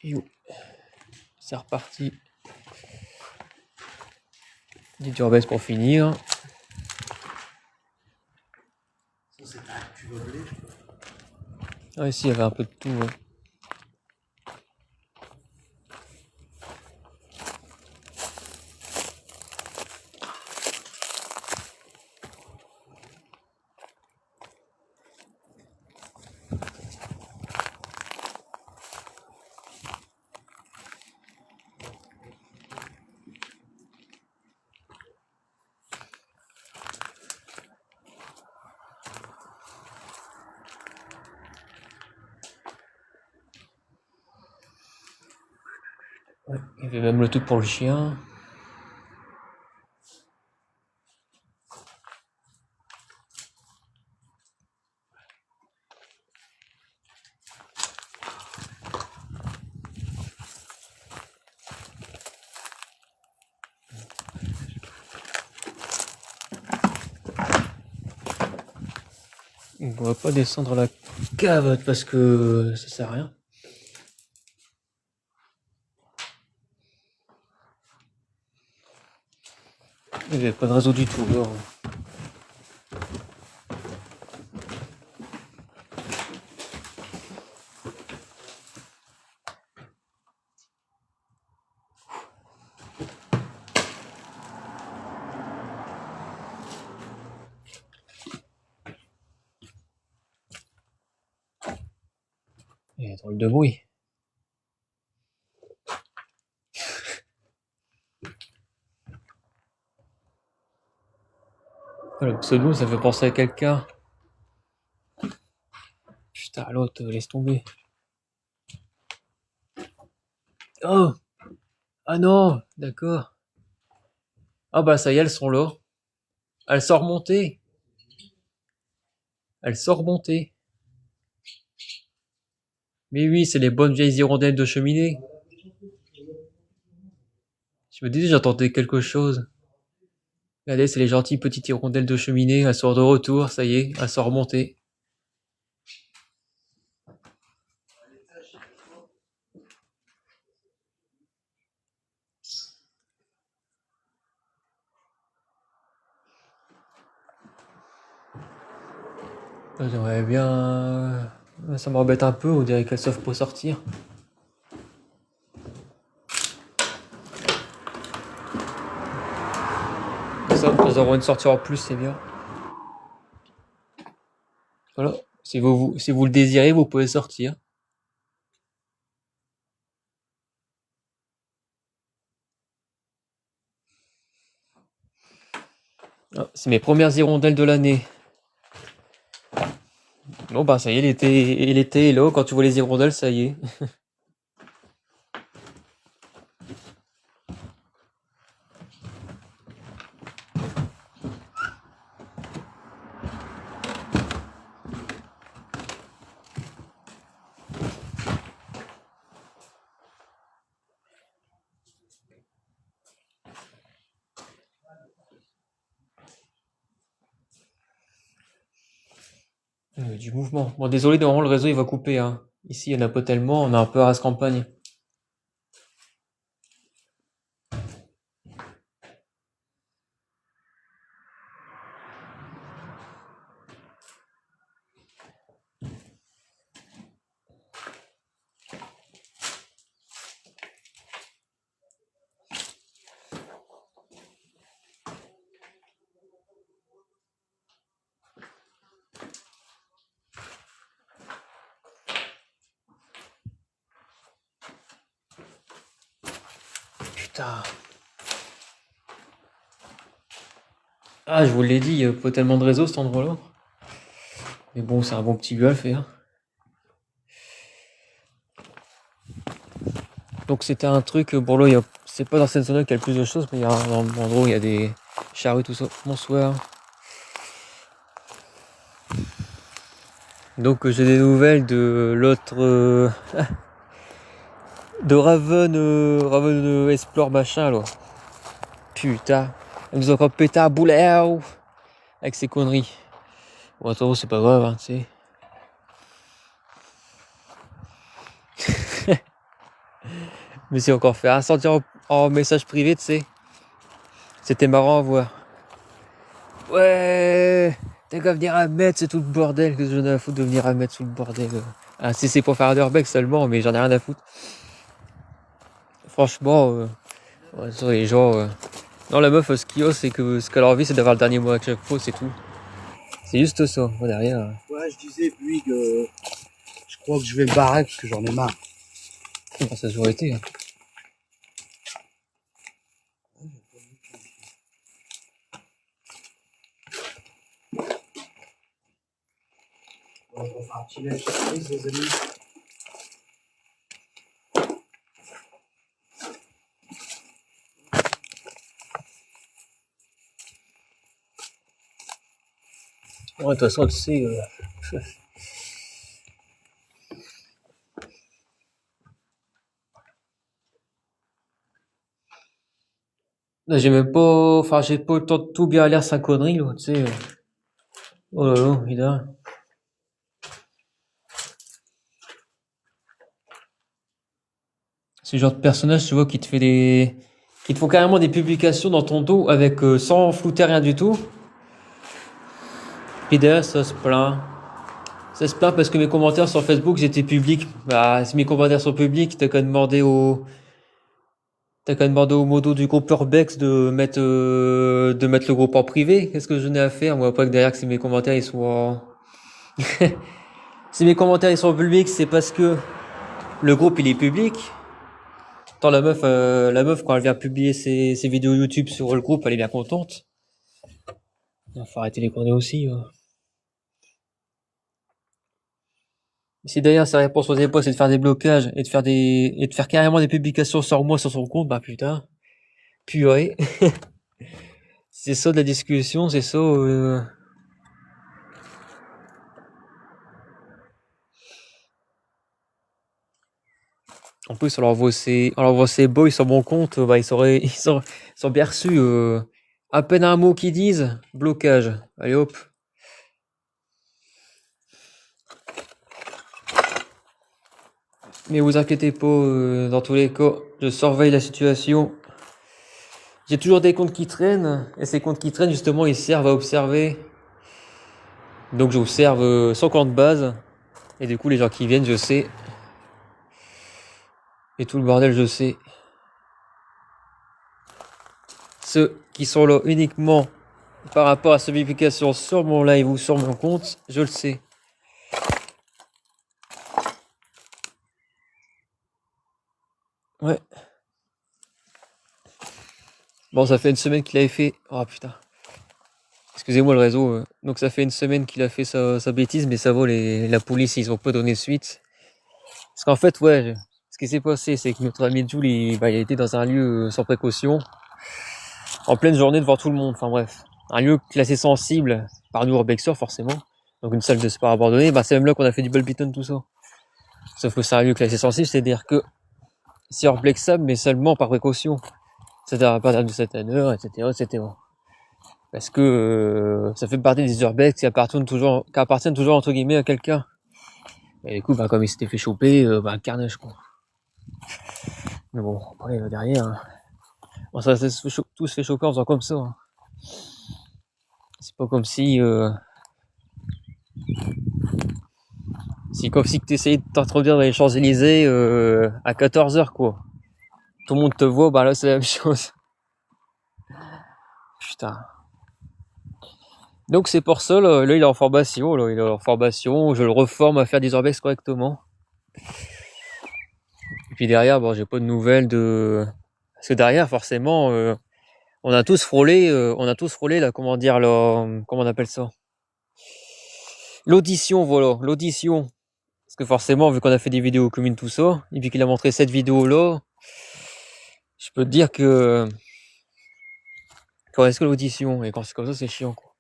Et c'est reparti. Des turbesses pour finir. Ça, c'est tu veux blé, je crois. Ah, ici, il y avait un peu de tout. Ouais. Ouais, il y avait même le truc pour le chien. On ne va pas descendre la cave parce que ça sert à rien. Il n'y avait pas de réseau du tout. Alors. Il y a drôle de bruit. Le pseudo, ça fait penser à quelqu'un. Putain, l'autre, laisse tomber. Oh! Ah non! D'accord. Ah bah ça y est, elles sont là. Elles sont remontées. Elles sont remontées. Mais oui, c'est les bonnes vieilles hirondelles de cheminée. Je me disais, j'entendais quelque chose. Regardez, c'est les gentilles petites hirondelles de cheminée. Elles sont de retour, ça y est, elles sont remontées. J'aimerais bien... Ça m'embête un peu, on dirait qu'elles savent pas sortir. Ça, elles auront une sortie en plus, c'est bien. Voilà, si vous le désirez, vous pouvez sortir. Ah, c'est mes premières hirondelles de l'année. Bon bah ça y est, l'été est là, quand tu vois les hirondelles, ça y est. Du mouvement. Bon, désolé, normalement le réseau il va couper. Hein. Ici, il y en a pas tellement, on a un peu race campagne. Putain. Ah, je vous l'ai dit, il y a pas tellement de réseau cet endroit-là. Mais bon, c'est un bon petit lieu à le faire. Donc c'était un truc, bon là, c'est pas dans cette zone-là qu'il y a le plus de choses, mais il y a un endroit où il y a des charrues, tout ça. Bonsoir. Donc j'ai des nouvelles de l'autre de Raven Explore machin là. Putain, elle nous a encore pété un boulet avec ses conneries. Bon, attends, c'est pas grave, hein, tu sais. Mais c'est encore fait un sortir en message privé, tu sais. C'était marrant à voir. Ouais, t'as qu'à venir à mettre, c'est tout le bordel que j'en ai à foutre de venir à mettre sous le bordel. Ah, si c'est pour faire Underbeck seulement, mais j'en ai rien à foutre. Franchement, ouais, sur les gens. Non, la meuf, ce qu'il y a, c'est que ce qu'elle a envie, c'est d'avoir le dernier mot à chaque fois, c'est tout. C'est juste ça, moi derrière. Ouais, je disais, puis que je crois que je vais me barrer parce que j'en ai marre. Ça a toujours été. Hein. On va faire un petit lâcher prise, les amis. Ouais, de toute façon, tu sais. Là, j'ai même pas. Enfin, j'ai pas le temps de tout bien lire sa connerie, là, tu sais. Oh là là, évidemment. C'est le genre de personnage, tu vois, qui te fait des. Qui te font carrément des publications dans ton dos avec sans flouter rien du tout. Puis derrière, ça se plaint. Ça se plaint parce que mes commentaires sur Facebook, étaient publics. Bah, si mes commentaires sont publics, t'as qu'à demander au modo du groupe Urbex de mettre le groupe en privé. Qu'est-ce que je n'ai à faire? Moi, pas que derrière, que si mes commentaires, ils sont si mes commentaires, ils sont publics, c'est parce que le groupe, il est public. Tant la meuf, quand elle vient publier ses vidéos YouTube sur le groupe, elle est bien contente. Il faut arrêter les conneries aussi. Si d'ailleurs sa réponse aux impôts c'est de faire des blocages et de faire carrément des publications sur moi sur son compte, bah putain, purée. C'est ça de la discussion, c'est ça. En plus, on leur voit ses boys sur mon compte, bah ils sont bien reçus. À peine un mot qu'ils disent, blocage. Allez hop. Mais vous inquiétez pas, dans tous les cas, je surveille la situation. J'ai toujours des comptes qui traînent, et ces comptes qui traînent, justement, ils servent à observer. Donc j'observe sans compte base, et du coup, les gens qui viennent, je sais. Et tout le bordel, je sais. Ceux qui sont là uniquement par rapport à cette publication sur mon live ou sur mon compte, je le sais. Ouais. Bon, ça fait une semaine qu'il avait fait. Oh putain. Excusez-moi le réseau. Donc ça fait une semaine qu'il a fait sa bêtise, mais ça vaut la police, ils ont pas donné suite. Parce qu'en fait, ouais, ce qui s'est passé, c'est que notre ami Jules, il a été dans un lieu sans précaution, en pleine journée devant tout le monde. Enfin bref, un lieu classé sensible par nous urbexeurs forcément. Donc une salle de sport abandonnée. Bah c'est même là qu'on a fait du badminton tout ça. Sauf que c'est un lieu classé sensible, c'est-à-dire que c'est urblexable, mais seulement par précaution. C'est-à-dire à partir de certaines heures, etc., etc. Parce que ça fait partie des urbex qui appartiennent toujours entre guillemets à quelqu'un. Et du coup, bah, comme il s'était fait choper, bah, carnage, quoi. Mais bon, après, derrière, bon, ça, tout se fait choper en faisant comme ça. Hein. C'est pas comme si, c'est comme si t'essayais de t'introduire dans les Champs-Élysées, à 14h, quoi. Tout le monde te voit, bah là, c'est la même chose. Putain. Donc, c'est pour ça, là, il est en formation, là, il est en formation, je le reforme à faire des urbex correctement. Et puis derrière, bon, j'ai pas de nouvelles parce que derrière, forcément, on a tous frôlé là, comment dire, là, comment on appelle ça? L'audition, voilà, l'audition. Parce que forcément, vu qu'on a fait des vidéos communes, tout ça, et puis qu'il a montré cette vidéo-là, je peux te dire que est-ce que l'audition, et quand c'est comme ça, c'est chiant, quoi.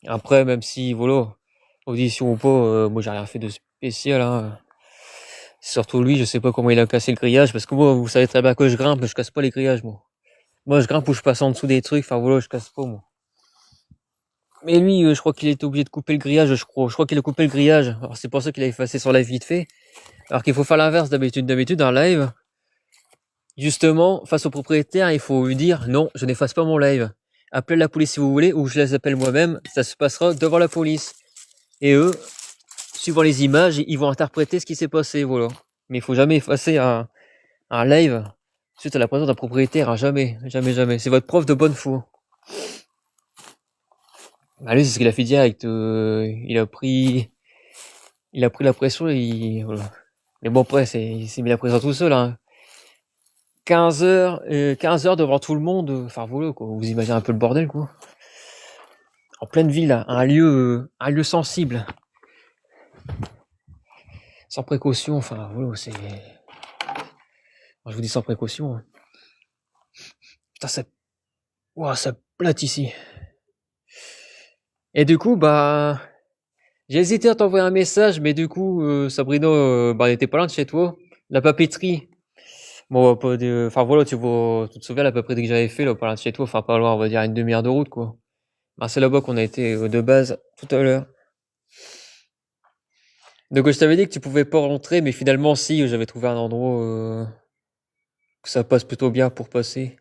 Après, même si, voilà, audition ou pas, moi j'ai rien fait de spécial, hein. Surtout lui, je sais pas comment il a cassé le grillage, parce que moi, vous savez très bien que je grimpe, mais je casse pas les grillages, moi. Moi, je grimpe ou je passe en dessous des trucs, enfin voilà, je casse pas, moi. Mais lui, je crois qu'il était obligé de couper le grillage, je crois. Je crois qu'il a coupé le grillage. Alors c'est pour ça qu'il a effacé sur live vite fait. Alors qu'il faut faire l'inverse d'habitude. D'habitude, en live, justement, face au propriétaire, il faut lui dire non, je n'efface pas mon live. Appelez la police si vous voulez, ou je les appelle moi-même, ça se passera devant la police. Et eux, suivant les images, ils vont interpréter ce qui s'est passé, voilà. Mais il faut jamais effacer un live suite à la présence d'un propriétaire, hein, jamais, jamais, jamais. C'est votre preuve de bonne foi. Bah lui, c'est ce qu'il a fait direct. Il a pris la pression et voilà. Mais bon, après, il s'est mis la pression tout seul, hein. 15 heures devant tout le monde, enfin voilà, quoi. Vous imaginez un peu le bordel, quoi. En pleine ville, un lieu sensible. Sans précaution, enfin voilà, c'est. Je vous dis sans précaution. Hein. Putain, ça plate ici. Et du coup, bah. J'ai hésité à t'envoyer un message, mais du coup, Sabrina, bah, elle était pas loin de chez toi. La papeterie. Bon, pas de. Enfin voilà, tu te souviens la papeterie que j'avais fait, là, pas loin de chez toi, enfin pas loin, on va dire une demi-heure de route, quoi. Bah, c'est là-bas qu'on a été de base tout à l'heure. Donc je t'avais dit que tu pouvais pas rentrer, mais finalement si, j'avais trouvé un endroit que ça passe plutôt bien pour passer.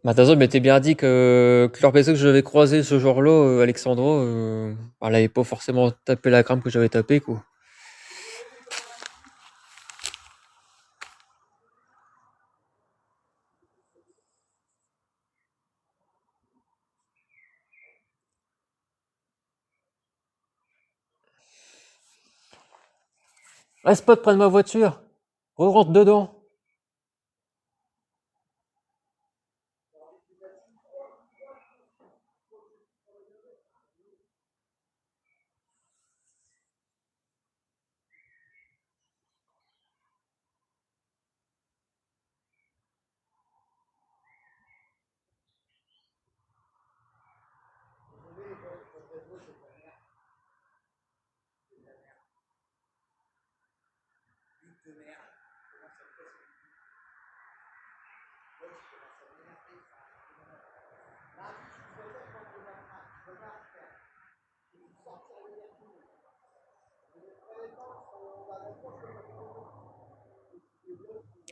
Bah t'as m'était bien dit que leur personne que j'avais croisé ce jour-là, Alexandra, elle avait pas forcément tapé la grimpe que j'avais tapé, quoi. Reste pas de près de ma voiture. Re-rentre dedans.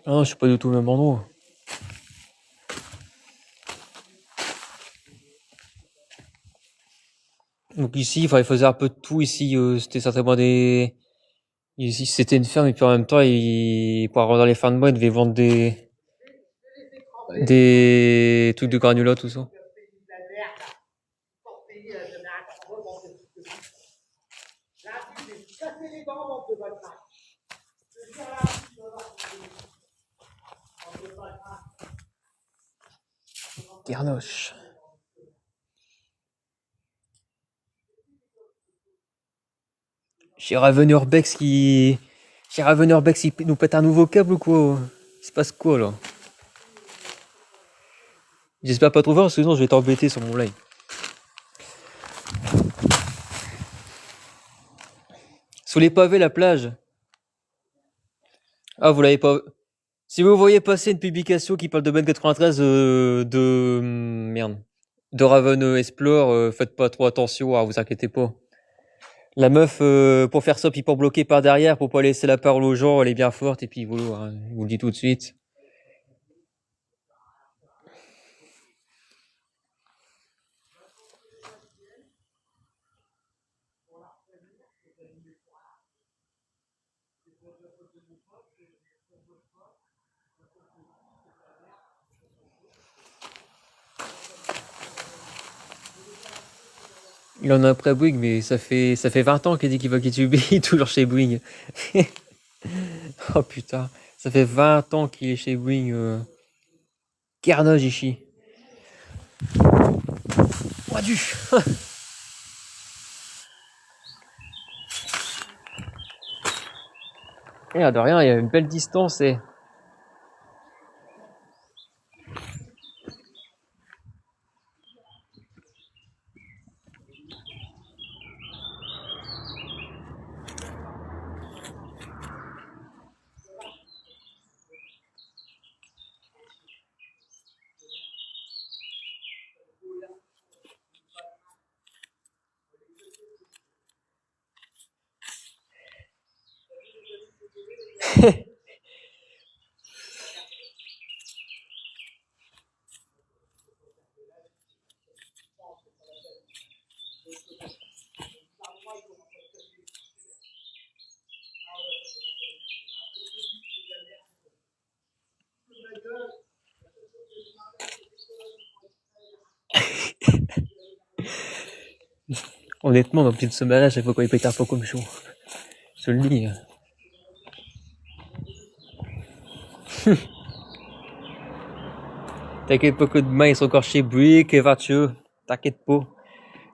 Ah non, je suis pas du tout au même endroit. Donc ici, enfin, il faisait un peu de tout ici. C'était certainement des. Ici, c'était une ferme et puis en même temps, pour avoir dans les fins de mois, il devait vendre des trucs de granulat, tout ça. Garnoche. Chez Ravenerbex qui. Chez Ravenerbex, il nous pète un nouveau câble ou quoi? Il se passe quoi là? J'espère pas trop fort, parce que sinon je vais t'embêter sur mon live. Sous les pavés, la plage. Ah, vous l'avez pas. Si vous voyez passer une publication qui parle de Ben 93 merde. De Raven Explore, faites pas trop attention, hein, vous inquiétez pas. La meuf, pour faire ça, puis pour bloquer par derrière, pour pas laisser la parole aux gens, elle est bien forte, et puis voilà, hein, je vous le dis tout de suite. Il en a après Bouygues, mais ça fait 20 ans qu'il dit qu'il va quitter UBI, toujours chez Bouygues. Oh putain, ça fait 20 ans qu'il est chez Bouygues. Carnage ici. Oh, du. Regarde, de rien, il y a une belle distance et. Honnêtement, ma petite semaine à chaque fois qu'on il pète un peu comme chaud. Je te le dis. T'inquiète pas que demain ils sont encore chez Brick et Mathieu. T'inquiète pas.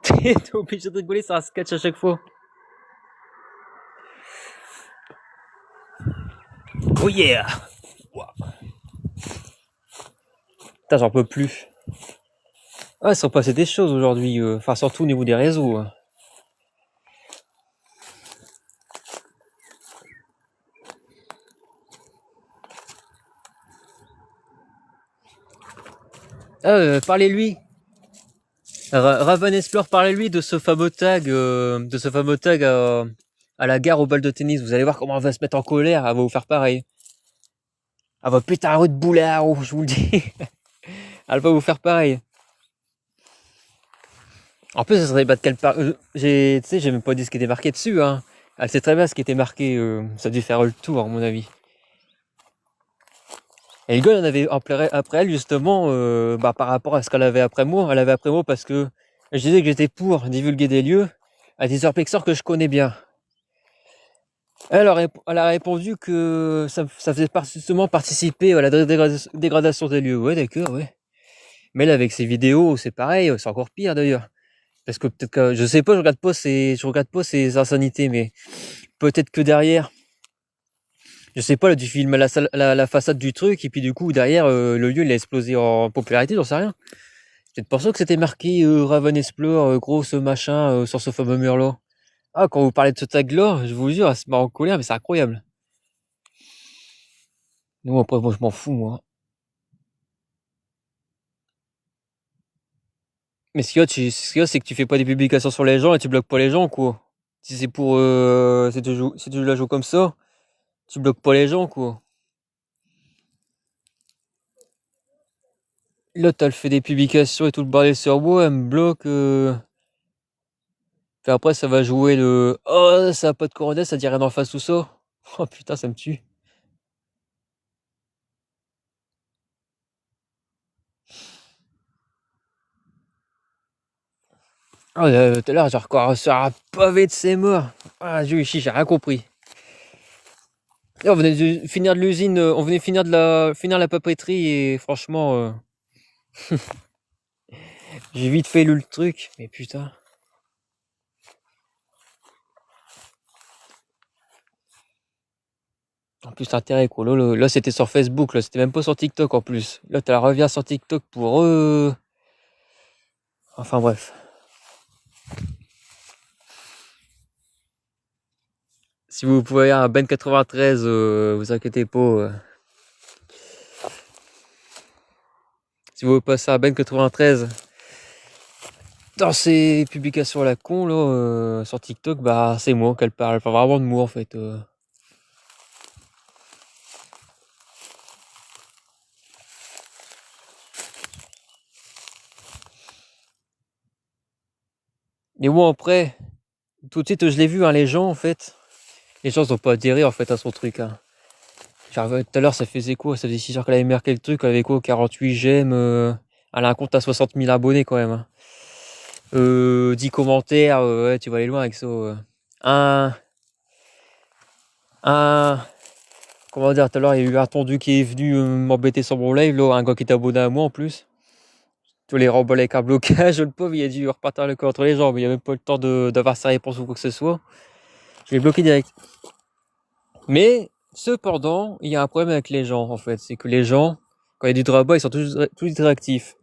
T'es obligé de rigoler sur un sketch à chaque fois. Oh yeah! Putain, j'en peux plus. Ah, ils sont passés des choses aujourd'hui. Enfin, surtout au niveau des réseaux. Parlez-lui. Raven Explore, parlez-lui de ce fameux tag, à la gare aux balles de tennis. Vous allez voir comment elle va se mettre en colère. Elle va vous faire pareil. Elle va péter un rue de boulard, je vous le dis. Elle va vous faire pareil. En plus, ça serait pas de quelle part. Tu sais, j'ai même pas dit ce qui était marqué dessus. Hein. Elle sait très bien ce qui était marqué. Ça a dû faire le tour, à mon avis. Et le gars, en avait après elle, justement, par rapport à ce qu'elle avait après moi. Elle avait après moi parce que je disais que j'étais pour divulguer des lieux à des urpexors que je connais bien. Elle a répondu que ça faisait justement participer à la dégradation des lieux. Ouais, d'accord, ouais. Mais là, avec ses vidéos, c'est pareil, c'est encore pire d'ailleurs. Parce que peut-être que, je sais pas, je regarde pas ses insanités, mais peut-être que derrière, je sais pas, là, tu filmes la façade du truc, et puis du coup, derrière, le lieu, il a explosé en popularité, j'en sais rien. C'est peut-être pour ça que c'était marqué Raven Explore, gros ce machin, sur ce fameux mur-là. Ah, quand vous parlez de ce tag-là, je vous jure, elle se met en colère, mais c'est incroyable. Non, après, moi, je m'en fous, moi. Mais ce qu'il y a, c'est que tu fais pas des publications sur les gens et tu bloques pas les gens, quoi. Si c'est pour, si tu la joues comme ça, tu bloques pas les gens, quoi. Là, t'as le fait des publications et tout le bordel sur moi, elle me bloque. Puis après, ça va jouer le oh, ça a pas de coordonnées, ça dit rien en face tout ça. Oh putain, ça me tue. Oh, tout à l'heure, j'ai encore reçu un pavé de ses morts. Ah, j'ai rien compris. Et on venait de finir de l'usine, on venait finir la papeterie et franchement, j'ai vite fait lu le truc, mais putain. En plus, l'intérêt, quoi. Là, c'était sur Facebook, là, c'était même pas sur TikTok en plus. Là, t'as la revient sur TikTok pour eux. Enfin, bref. Si vous pouvez un Ben 93, vous inquiétez pas. Si vous passez un Ben 93 dans ses publications à la con, là, sur TikTok, bah, c'est moi qu'elle parle. Enfin, vraiment de moi, en fait. Et moi, après, tout de suite, je l'ai vu, hein, les gens, en fait. Les gens n'ont pas adhéré, en fait, à son truc, hein. Genre, tout à l'heure, ça faisait quoi? Ça faisait 6 heures qu'elle avait marqué le truc, elle avait quoi? 48 j'aime, elle a un compte à 60 000 abonnés, quand même, hein. 10 commentaires, ouais, tu vas aller loin avec ça. Un, un, comment dire, tout à l'heure, il y a eu un tondu qui est venu m'embêter sur mon live, là, un gars qui était abonné à moi, en plus. Tous les remballes avec un blocage, le pauvre, il a dû repartir le corps entre les jambes, il n'y a même pas le temps d'avoir sa réponse ou quoi que ce soit. Je l'ai bloqué direct. Mais, cependant, il y a un problème avec les gens, en fait. C'est que les gens, quand il y a du drama, ils sont tous réactifs.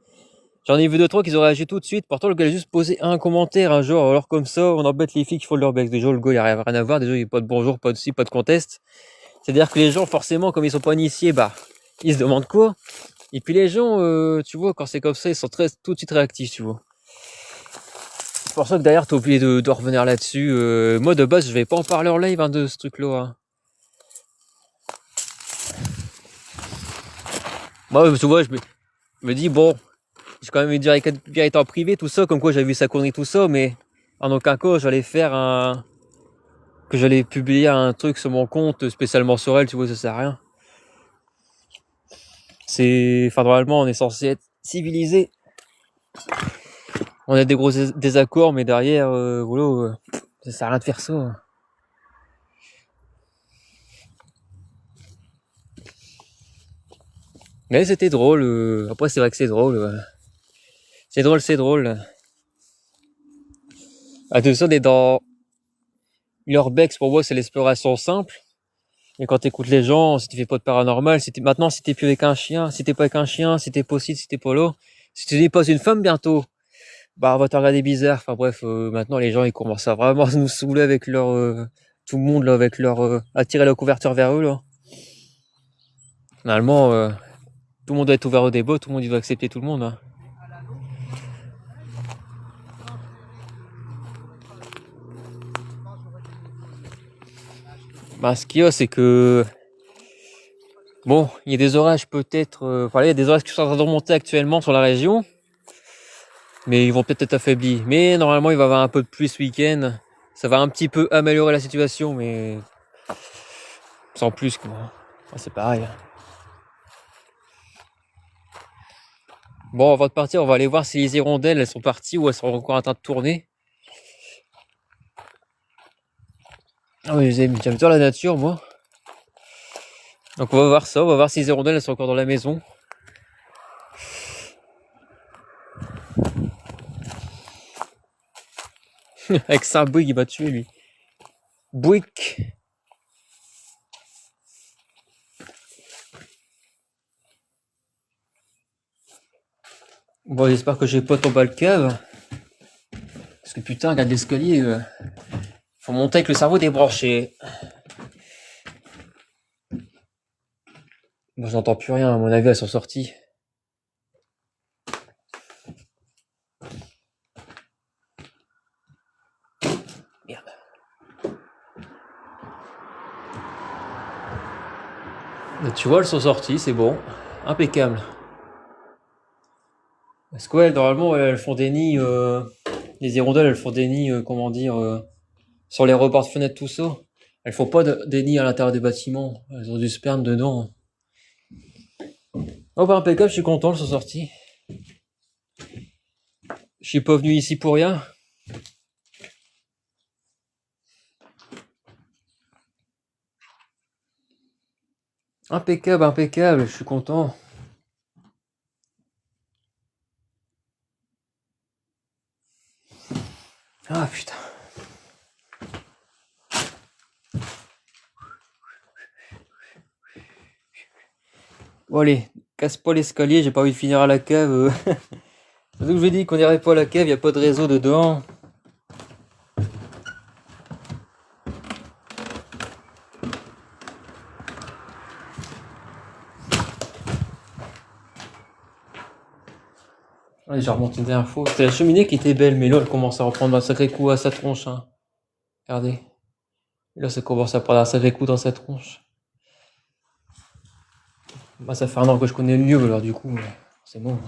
J'en ai vu 2-3 qui ont réagi tout de suite. Pourtant, le gars a juste posé un commentaire, un jour. Alors, comme ça, on embête les filles qui font leur bec. Déjà, le gars, il n'y a rien à voir. Déjà, il n'y a pas de bonjour, pas de ci, pas de conteste. C'est-à-dire que les gens, forcément, comme ils sont pas initiés, bah, ils se demandent quoi. Et puis les gens, tu vois, quand c'est comme ça, ils sont tout de suite réactifs, tu vois. C'est pour ça que d'ailleurs, t'as oublié de revenir là-dessus. Moi, de base, je vais pas en parler en live, hein, de ce truc-là, hein. Moi, tu vois, je me dis, bon, j'ai quand même eu direct en privé, tout ça, comme quoi j'avais vu sa connerie, tout ça, mais en aucun cas, que j'allais publier un truc sur mon compte, spécialement sur elle, tu vois, ça sert à rien. Enfin, normalement, on est censé être civilisé. On a des gros désaccords, mais derrière, voilà, ça sert à rien de faire ça. Mais c'était drôle. Après, c'est vrai que c'est drôle. C'est drôle, c'est drôle. Ah, tout ça, on est dans l'urbex. Pour moi, c'est l'exploration simple. Et quand t'écoutes les gens, si tu fais pas de paranormal, maintenant, si t'es plus avec un chien, si t'es pas avec un chien, si t'es pas ci, si t'es pas là, si tu déposes une femme bientôt, bah, on va te regarder bizarre. Enfin bref, maintenant, les gens, ils commencent à vraiment nous saouler avec tout le monde, là, avec attirer la couverture vers eux, là. Normalement, tout le monde doit être ouvert au débat, tout le monde, il doit accepter tout le monde, hein. Bah, ce qu'il y a, c'est que, bon, il y a des orages peut-être, il y a des orages qui sont en train de remonter actuellement sur la région, mais ils vont peut-être être affaiblis. Mais normalement, il va y avoir un peu de pluie ce week-end. Ça va un petit peu améliorer la situation, mais sans plus, quoi. Enfin, c'est pareil. Bon, avant de partir, on va aller voir si les hirondelles, elles sont parties ou elles sont encore en train de tourner. Ah oui, j'aime bien la nature, moi. Donc on va voir ça, on va voir si les hirondelles, elles sont encore dans la maison. Avec ça, Bouygues, il va tuer, lui. Bouygues. Bon, j'espère que j'ai pas tombé le cave. Parce que putain, regarde l'escalier. Faut monter avec le cerveau débranché. Bon, j'entends plus rien, à mon avis, elles sont sorties. Merde. Et tu vois, elles sont sorties, c'est bon. Impeccable. Parce que ouais, normalement, elles font des nids. Les hirondelles, elles font des nids, comment dire, sur les rebords de fenêtres, tout ça. Elles font pas des nids à l'intérieur des bâtiments. Elles ont du sperme dedans. Oh bah impeccable, je suis content, elles sont sorties. Je suis pas venu ici pour rien. Impeccable, impeccable, je suis content. Ah putain. Bon allez, casse pas l'escalier, j'ai pas envie de finir à la cave. Surtout que je vous ai dit qu'on irait pas à la cave, y a pas de réseau dedans. Allez, j'ai remonté une dernière fois. C'était la cheminée qui était belle, mais là elle commence à reprendre un sacré coup à sa tronche, hein. Regardez. Et là ça commence à prendre un sacré coup dans sa tronche. Bah ça fait un an que je connais le lieu, alors du coup, c'est bon.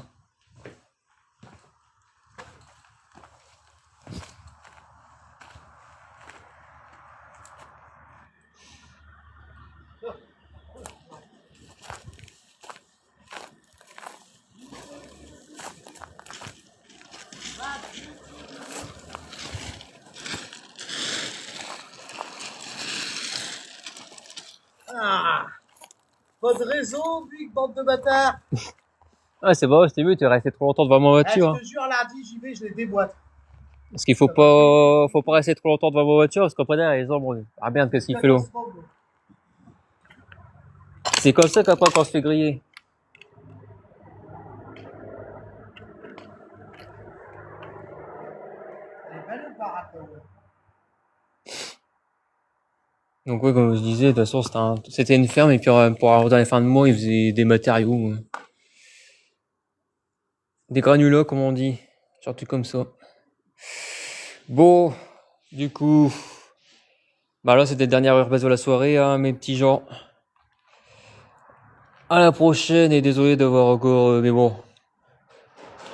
Ah, pas de réseau, Big, bande de bâtards. Ah c'est bon, c'était mieux, tu es resté trop longtemps devant ma voiture. Je te jure, lundi, j'y vais, je les déboîte. Parce qu'il faut pas rester trop longtemps devant ma voiture, parce qu'après derrière les ombres, ah merde, qu'est-ce qu'il fait là? C'est comme ça qu'après quand on se fait griller. Donc ouais, comme je disais, de toute façon c'était une ferme et puis dans les fins de mois ils faisaient des matériaux, des granulats comme on dit, surtout comme ça. Bon, du coup, bah là c'était la dernière heure base de la soirée, hein, mes petits gens. À la prochaine et désolé d'avoir encore... mais bon,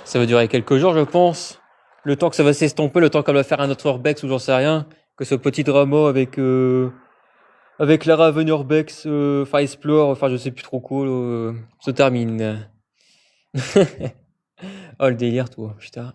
ça va durer quelques jours, je pense. Le temps que ça va s'estomper, le temps qu'elle va faire un autre Urbex ou j'en sais rien. Que ce petit drama avec Lara Venurbex, enfin Explore, enfin je sais plus trop quoi, se termine. Oh le délire, toi, putain.